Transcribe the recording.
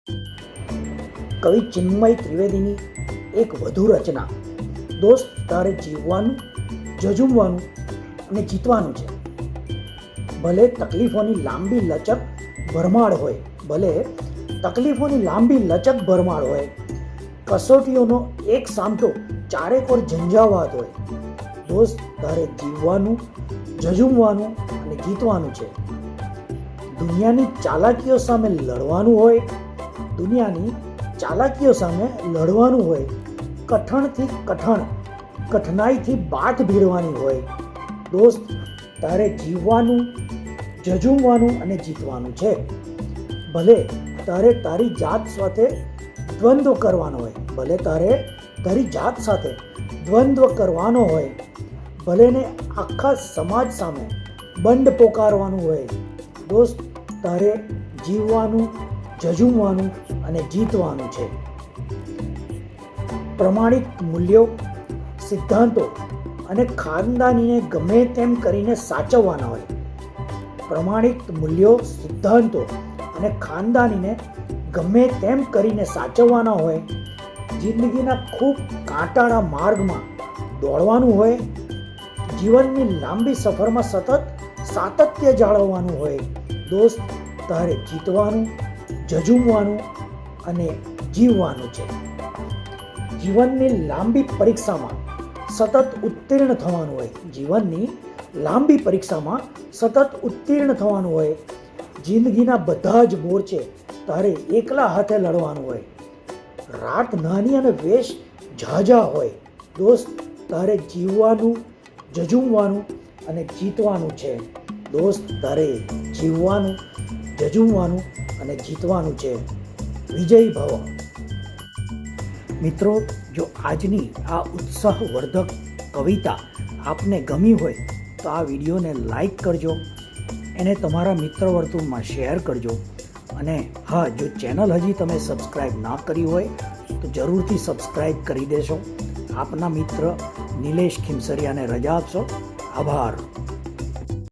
કવિ ચિન્મય ત્રિવેદીની એક વધુ રચના દોસ્ત તારે જીવવાનું, જજુમવાનું અને જીતવાનું છે. ભલે તકલીફોની લાંબી લચક ભરમાળ હોય, કસોટીઓનો એક સામટો ચારેકોર ઝંઝાવાત હોય, દોસ્ત તારે જીવવાનું, જજુમવાનું અને જીતવાનું છે. દુનિયાની ચાલાકીઓ સામે લડવાનું હોય, કઠણથી કઠણ, કઠણાઈથી બાથ ભીડવાની હોય, દોસ્ત તારે જીવવાનું, જજુમવાનું અને જીતવાનું છે. ભલે તારે તારી જાત સાથે દ્વંદ્વ કરવાનો હોય, ભલે ને આખા સમાજ સામે બંડ પોકારવાનું હોય, દોસ્ત તારે જીવવાનું, જજુમવાનું અને જીતવાનું છે. પ્રમાણિક મૂલ્યો, સિદ્ધાંતો અને ખાનદાનીને ગમે તેમ કરીને સાચવવાના હોય. જિંદગીના ખૂબ કાંટાળા માર્ગમાં દોડવાનું હોય, જીવનની લાંબી સફરમાં સતત સાતત્ય જાળવવાનું હોય, દોસ્ત તારે જીતવાનું, જજુમવાનું અને જીવવાનું છે. જીવનની લાંબી પરીક્ષામાં સતત ઉત્તીર્ણ થવાનું હોય, જિંદગીના બધા જ મોરચે તારે એકલા હાથે લડવાનું હોય. રાત નાની અને વેશ ઝાઝા હોય, દોસ્ત તારે જીવવાનું, જજુમવાનું અને જીતવાનું છે. દોસ્ત તારે જીવવાનું, જજુમવાનું અને જીતવાનું છે. વિજય ભવ. મિત્રો, જો આજની આ ઉત્સાહવર્ધક કવિતા આપને ગમી હોય તો આ વિડીયોને લાઈક કરજો, એને તમારા મિત્ર વર્તુળમાં શેર કરજો અને હા, જો ચેનલ હજી તમે સબસ્ક્રાઈબ ના કરી હોય તો જરૂરથી સબસ્ક્રાઈબ કરી દેશો. આપના મિત્ર નિલેશ ખીમસરિયાને રજા આપશો. આભાર.